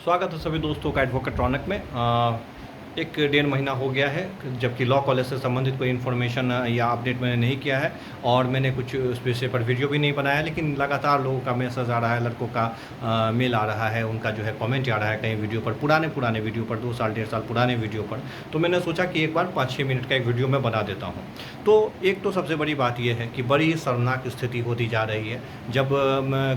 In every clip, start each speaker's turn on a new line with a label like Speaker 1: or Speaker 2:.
Speaker 1: स्वागत है सभी दोस्तों का एडवोकेट्रॉनिक में। एक डेढ़ महीना हो गया है जबकि लॉ कॉलेज से संबंधित कोई इन्फॉर्मेशन या अपडेट मैंने नहीं किया है और मैंने कुछ उस विषय पर वीडियो भी नहीं बनाया, लेकिन लगातार लोगों का मैसेज आ रहा है, लड़कों का मेल आ रहा है, उनका जो है कमेंट आ रहा है कहीं वीडियो पर, पुराने वीडियो पर, 2 साल 1.5 साल पुराने वीडियो पर। तो मैंने सोचा कि एक बार 5-6 मिनट का एक वीडियो मैं बना देता हूँ। तो एक तो सबसे बड़ी बात यह है कि बड़ी ही शर्मनाक स्थिति होती जा रही है। जब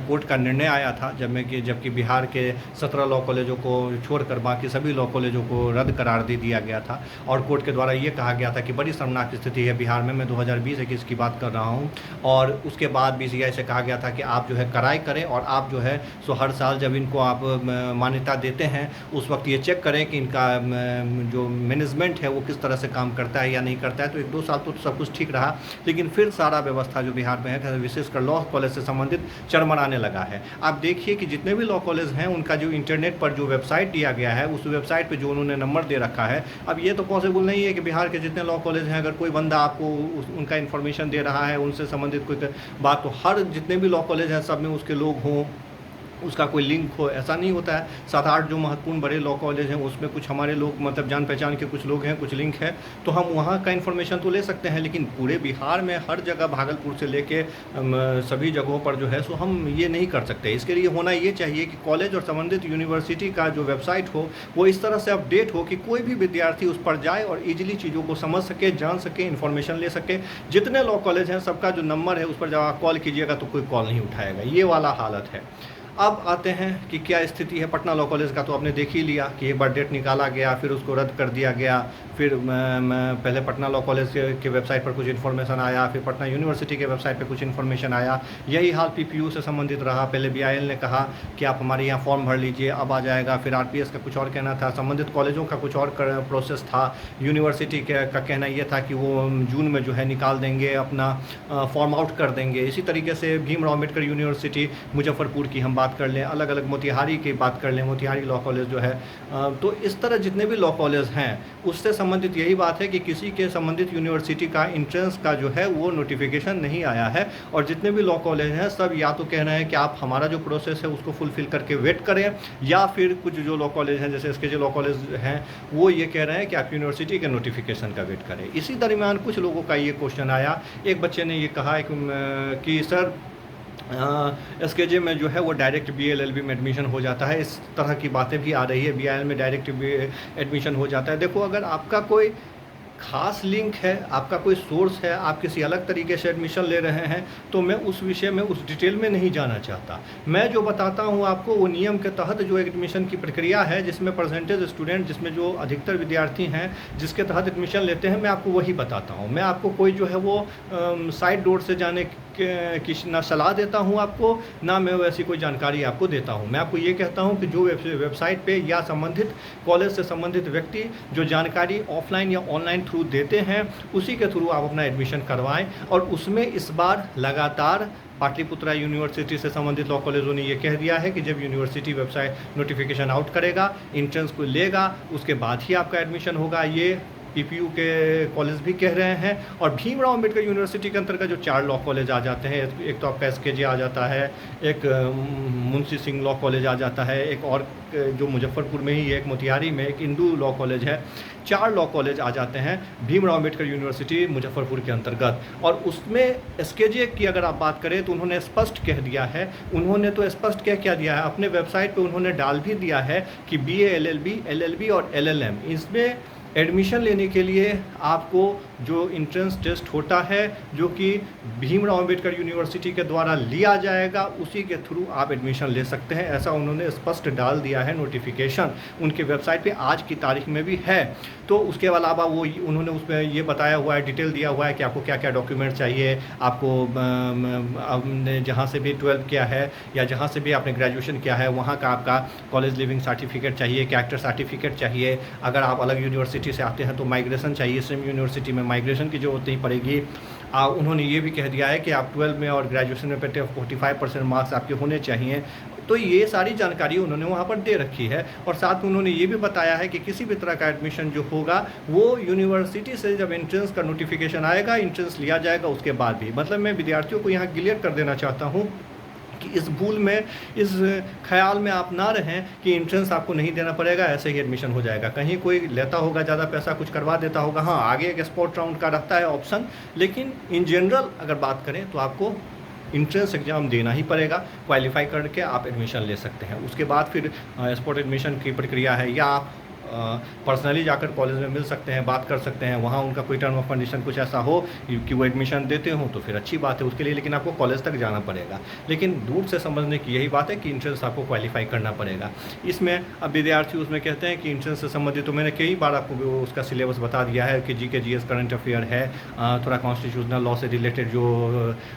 Speaker 1: कोर्ट का निर्णय आया था, जबकि बिहार के 17 लॉ कॉलेजों को छोड़कर बाकी सभी लॉ कॉलेजों को रद्द करार दे दिया गया था और कोर्ट के द्वारा ये कहा गया था कि बड़ी शर्मनाक स्थिति है बिहार में। मैं 2020-21 की बात कर रहा हूँ। और उसके बाद बीसीआई से कहा गया था कि आप जो है कराई करें और आप जो है सो हर साल जब इनको आप मान्यता देते हैं उस वक्त ये चेक करें कि इनका जो मैनेजमेंट है वो किस तरह से काम करता है या नहीं करता है। तो 1-2 साल तो सब कुछ ठीक रहा, लेकिन फिर सारा व्यवस्था जो बिहार में है विशेषकर लॉ कॉलेज से संबंधित चरमराने लगा है। आप देखिए कि जितने भी लॉ कॉलेज हैं उनका जो इंटरनेट पर जो वेबसाइट दिया गया है उस वेबसाइट पर जो उन्होंने नंबर दे रखा है, अब ये तो पॉसिबल नहीं है कि बिहार के जितने लॉ कॉलेज हैं अगर कोई बंदा आपको उनका इन्फॉर्मेशन दे रहा है, उनसे संबंधित कोई बात, तो हर जितने भी लॉ कॉलेज हैं सब में उसके लोग हों, उसका कोई लिंक हो, ऐसा नहीं होता है। 7-8 जो महत्वपूर्ण बड़े लॉ कॉलेज हैं उसमें कुछ हमारे लोग मतलब जान पहचान के कुछ लोग हैं, कुछ लिंक है, तो हम वहाँ का इन्फॉर्मेशन तो ले सकते हैं, लेकिन पूरे बिहार में हर जगह भागलपुर से लेके सभी जगहों पर जो है सो हम ये नहीं कर सकते। इसके लिए होना ये चाहिए कि कॉलेज और संबंधित यूनिवर्सिटी का जो वेबसाइट हो वो इस तरह से अपडेट हो कि कोई भी विद्यार्थी उस पर जाए और ईजिली चीज़ों को समझ सके, जान सके, इन्फॉर्मेशन ले सके। जितने लॉ कॉलेज हैं सबका जो नंबर है उस पर जब आप कॉल कीजिएगा तो कोई कॉल नहीं उठाएगा, ये वाला हालत है। अब आते हैं कि क्या स्थिति है पटना लॉ कॉलेज का। तो आपने देख ही लिया कि एक बार डेट निकाला गया, फिर उसको रद्द कर दिया गया, फिर पहले पटना लॉ कॉलेज के वेबसाइट पर कुछ इन्फॉर्मेशन आया, फिर पटना यूनिवर्सिटी के वेबसाइट पर कुछ इन्फॉर्मेशन आया। यही हाल पीपीयू से संबंधित रहा। पहले बीआईएल ने कहा कि आप हमारे यहाँ फॉर्म भर लीजिए, अब आ जाएगा। फिर आरपीएस का कुछ और कहना था, संबंधित कॉलेजों का कुछ और प्रोसेस था। यूनिवर्सिटी का कहना ये था कि वो जून में जो है निकाल देंगे, अपना फॉर्म आउट कर देंगे। इसी तरीके से भीमराव अम्बेडकर यूनिवर्सिटी मुजफ्फरपुर की हम बात कर लें, अलग अलग मोतिहारी की बात कर लें, मोतिहारी लॉ कॉलेज जो है, तो इस तरह जितने भी लॉ कॉलेज हैं उससे संबंधित यही बात है कि किसी के संबंधित यूनिवर्सिटी का इंट्रेंस का जो है वो नोटिफिकेशन नहीं आया है। और जितने भी लॉ कॉलेज हैं सब या तो कह रहे हैं कि आप हमारा जो प्रोसेस है उसको फुलफिल करके वेट करें, या फिर कुछ जो लॉ कॉलेज हैं जैसे एसकेजे लॉ कॉलेज हैं वो ये कह रहे हैं कि आप यूनिवर्सिटी के नोटिफिकेशन का वेट करें। इसी दरमियान कुछ लोगों का ये क्वेश्चन आया, एक बच्चे ने ये कहा कि सर एसकेजे में जो है वो डायरेक्ट बीएलएलबी में एडमिशन हो जाता है, इस तरह की बातें भी आ रही है, बीआईएल में डायरेक्ट एडमिशन हो जाता है। देखो, अगर आपका कोई खास लिंक है, आपका कोई सोर्स है, आप किसी अलग तरीके से एडमिशन ले रहे हैं, तो मैं उस विषय में उस डिटेल में नहीं जाना चाहता। मैं जो बताता हूँ आपको वो नियम के तहत जो एडमिशन की प्रक्रिया है, जिसमें परसेंटेज स्टूडेंट, जिसमें जो अधिकतर विद्यार्थी हैं जिसके तहत एडमिशन लेते हैं, मैं आपको वही बताता हूँ। मैं आपको कोई जो है वो साइड डोर से जाने की ना सलाह देता हूँ आपको, ना मैं वैसी कोई जानकारी आपको देता हूँ। मैं आपको ये कहता हूँ कि जो वेबसाइट पे या संबंधित कॉलेज से संबंधित व्यक्ति जो जानकारी ऑफलाइन या ऑनलाइन थ्रू देते हैं उसी के थ्रू आप अपना एडमिशन करवाएं। और उसमें इस बार लगातार पाटलिपुत्रा यूनिवर्सिटी से संबंधित लॉ कॉलेजों ने ये कह दिया है कि जब यूनिवर्सिटी वेबसाइट नोटिफिकेशन आउट करेगा, इंट्रेंस को लेगा, उसके बाद ही आपका एडमिशन होगा। ये पीपीयू के कॉलेज भी कह रहे हैं। और भीमराव अम्बेडकर यूनिवर्सिटी के अंतर्गत जो 4 लॉ कॉलेज आ जाते हैं, एक तो आपका एसकेजे आ जाता है, एक मुंशी सिंह लॉ कॉलेज आ जाता है, एक और जो मुजफ्फरपुर में ही है, एक मोतिहारी में, एक इंदू लॉ कॉलेज है। 4 लॉ कॉलेज आ जाते हैं भीमराव अम्बेडकर यूनिवर्सिटी मुजफ्फरपुर के अंतर्गत। और उसमें एसकेजे की अगर आप बात करें तो उन्होंने स्पष्ट कह दिया है, उन्होंने तो स्पष्ट क्या दिया है, अपने वेबसाइट पर उन्होंने डाल भी दिया है कि BA LLB LLB और LLM इसमें एडमिशन लेने के लिए आपको जो इंट्रेंस टेस्ट होता है, जो कि भीमराव अम्बेडकर यूनिवर्सिटी के द्वारा लिया जाएगा, उसी के थ्रू आप एडमिशन ले सकते हैं। ऐसा उन्होंने स्पष्ट डाल दिया है, नोटिफिकेशन उनके वेबसाइट पे आज की तारीख में भी है। तो उसके अलावा वो उन्होंने उसमें ये बताया हुआ है, डिटेल दिया हुआ है कि आपको क्या क्या डॉक्यूमेंट चाहिए, आपको आपने जहाँ से भी 12th किया है या जहाँ से भी आपने ग्रेजुएशन किया है वहाँ का आपका कॉलेज लिविंग सर्टिफिकेट चाहिए, कैरेक्टर सर्टिफिकेट चाहिए। अगर आप अलग यूनिवर्सिटी से आते हैं तो माइग्रेशन चाहिए, सेम यूनिवर्सिटी में माइग्रेशन की जरूरत नहीं पड़ेगी। उन्होंने ये भी कह दिया है कि आप 12 में और ग्रेजुएशन में 45% मार्क्स आपके होने चाहिए। तो ये सारी जानकारी उन्होंने वहाँ पर दे रखी है। और साथ में उन्होंने ये भी बताया है कि किसी भी तरह का एडमिशन जो होगा वो यूनिवर्सिटी से जब एंट्रेंस का नोटिफिकेशन आएगा, एंट्रेंस लिया जाएगा उसके बाद भी। मतलब मैं विद्यार्थियों को यहाँ क्लियर कर देना चाहता हूँ कि इस भूल में, इस ख़्याल में आप ना रहें कि एंट्रेंस आपको नहीं देना पड़ेगा, ऐसे ही एडमिशन हो जाएगा। कहीं कोई लेता होगा ज़्यादा पैसा, कुछ करवा देता होगा, हाँ आगे एक स्पॉट राउंड का रहता है ऑप्शन, लेकिन इन जनरल अगर बात करें तो आपको इंट्रेंस एग्ज़ाम देना ही पड़ेगा। क्वालिफाई करके आप एडमिशन ले सकते हैं। उसके बाद फिर स्पॉट एडमिशन की प्रक्रिया है, या आप पर्सनली जाकर कॉलेज में मिल सकते हैं, बात कर सकते हैं, वहाँ उनका कोई टर्म ऑफ कंडीशन कुछ ऐसा हो कि वो एडमिशन देते हो तो फिर अच्छी बात है उसके लिए, लेकिन आपको कॉलेज तक जाना पड़ेगा। लेकिन दूर से समझने की यही बात है कि इंट्रेंस आपको क्वालिफाई करना पड़ेगा। इसमें अब विद्यार्थी उसमें कहते हैं कि इंट्रेंस से संबंधित, तो मैंने कई बार आपको उसका सिलेबस बता दिया है कि जीके जीएस करंट अफेयर है, थोड़ा कॉन्स्टिट्यूशनल लॉ से रिलेटेड जो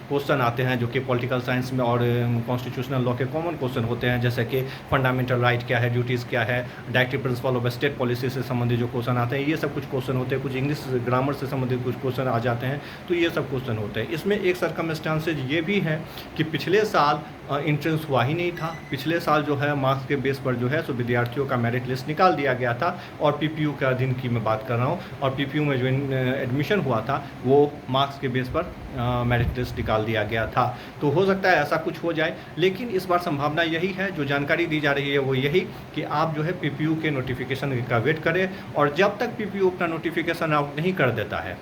Speaker 1: क्वेश्चन आते हैं, जो कि पॉलिटिकल साइंस में और कॉन्स्टिट्यूशनल लॉ के कॉमन क्वेश्चन होते हैं, जैसे कि फंडामेंटल राइट क्या है, ड्यूटीज़ क्या है, directive principle of state policy से संबंधित जो क्वेश्चन आते हैं, ये सब कुछ क्वेश्चन होते हैं। कुछ इंग्लिश ग्रामर से संबंधित कुछ क्वेश्चन आ जाते हैं, तो ये सब क्वेश्चन होते हैं। इसमें एक सर्कमस्टांसेज ये भी है कि पिछले साल इंट्रेंस हुआ ही नहीं था। पिछले साल जो है मार्क्स के बेस पर जो है सो विद्यार्थियों का मेरिट लिस्ट निकाल दिया गया था, और पीपीयू का दिन की मैं बात कर रहा हूँ, और पीपीयू में जो एडमिशन हुआ था वो मार्क्स के बेस पर मेरिट लिस्ट निकाल दिया गया था। तो हो सकता है ऐसा कुछ हो जाए, लेकिन इस बार संभावना यही है, जो जानकारी दी जा रही है वो यही कि आप जो है पीपीयू के नोटिफिकेशन का वेट करें, और जब तक पीपीयू अपना नोटिफिकेशन आउट नहीं कर देता है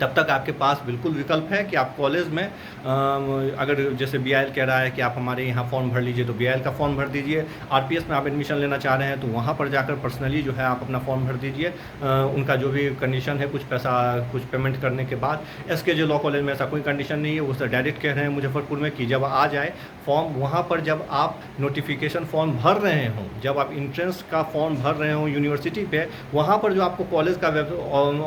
Speaker 1: तब तक आपके पास बिल्कुल विकल्प है कि आप कॉलेज में अगर जैसे बीआईएल कह रहा है कि आप हमारे यहाँ फॉर्म भर लीजिए, तो बीआईएल का फॉर्म भर दीजिए। आरपीएस में आप एडमिशन लेना चाह रहे हैं तो वहाँ पर जाकर पर्सनली जो है आप अपना फॉर्म भर दीजिए। उनका जो भी कंडीशन है, कुछ पैसा कुछ पेमेंट करने के बाद। एसकेजे लॉ कॉलेज में ऐसा कोई कंडीशन नहीं है, वो सर डायरेक्ट कह रहे हैं मुजफ्फरपुर में कि जब आ जाए फॉर्म, वहाँ पर जब आप नोटिफिकेशन फॉर्म भर रहे हों, जब आप इंट्रेंस का फॉर्म भर रहे हों यूनिवर्सिटी पे, वहाँ पर जो आपको कॉलेज का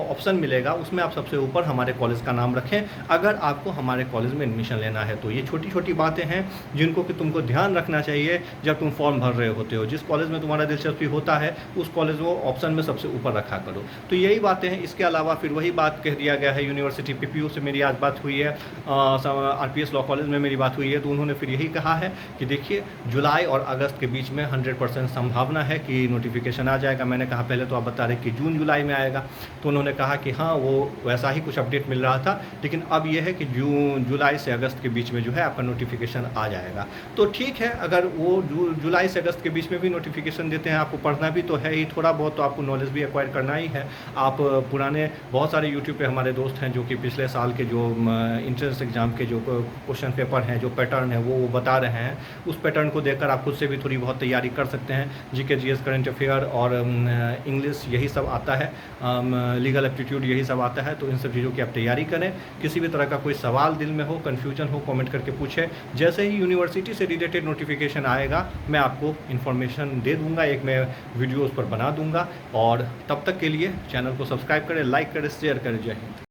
Speaker 1: ऑप्शन मिलेगा उसमें आप सबसे ऊपर हमारे कॉलेज का नाम रखें, अगर आपको हमारे कॉलेज में एडमिशन लेना है तो। ये छोटी छोटी बातें हैं जिनको कि तुमको ध्यान रखना चाहिए जब तुम फॉर्म भर रहे होते हो। जिस कॉलेज में तुम्हारा दिलचस्पी होता है उस कॉलेज को ऑप्शन में सबसे ऊपर रखा करो। तो यही बातें हैं। इसके अलावा फिर वही बात कह दिया गया है, यूनिवर्सिटी पीपीयू से मेरी आज बात हुई है, आरपीएस लॉ कॉलेज में मेरी बात हुई है, तो उन्होंने फिर यही कहा है कि देखिए जुलाई और अगस्त के बीच में 100% संभावना है कि नोटिफिकेशन आ जाएगा। मैंने कहा पहले तो आप बता रहे कि जून जुलाई में आएगा, तो उन्होंने कहा कि हाँ वो वैसा ही कुछ अपडेट मिल रहा था, लेकिन अब यह है कि जुलाई से अगस्त के बीच में जो है आपका नोटिफिकेशन आ जाएगा। तो ठीक है, अगर वो जुलाई से अगस्त के बीच में भी नोटिफिकेशन देते हैं, आपको पढ़ना भी तो है ही थोड़ा बहुत, तो आपको नॉलेज भी एक्वायर करना ही है। आप पुराने बहुत सारे यूट्यूब पे हमारे दोस्त हैं जो कि पिछले साल के जो इंट्रेंस एग्ज़ाम के जो क्वेश्चन पेपर हैं, जो पैटर्न है वो बता रहे हैं। उस पैटर्न को देखकर आप खुद से भी थोड़ी बहुत तैयारी कर सकते हैं। जीके जीएस करंट अफेयर और इंग्लिश यही सब आता है, लीगल एप्टीट्यूड यही सब आता है। तो इन सब चीज़ों की आप तैयारी करें। किसी भी तरह का कोई सवाल दिल में हो, कन्फ्यूजन हो, कमेंट करके पूछें। जैसे ही यूनिवर्सिटी से रिलेटेड नोटिफिकेशन आएगा मैं आपको इन्फॉर्मेशन दे दूंगा, एक मैं वीडियो उस पर बना दूंगा। और तब तक के लिए चैनल को सब्सक्राइब करें, लाइक करें, शेयर करें। जय हिंद।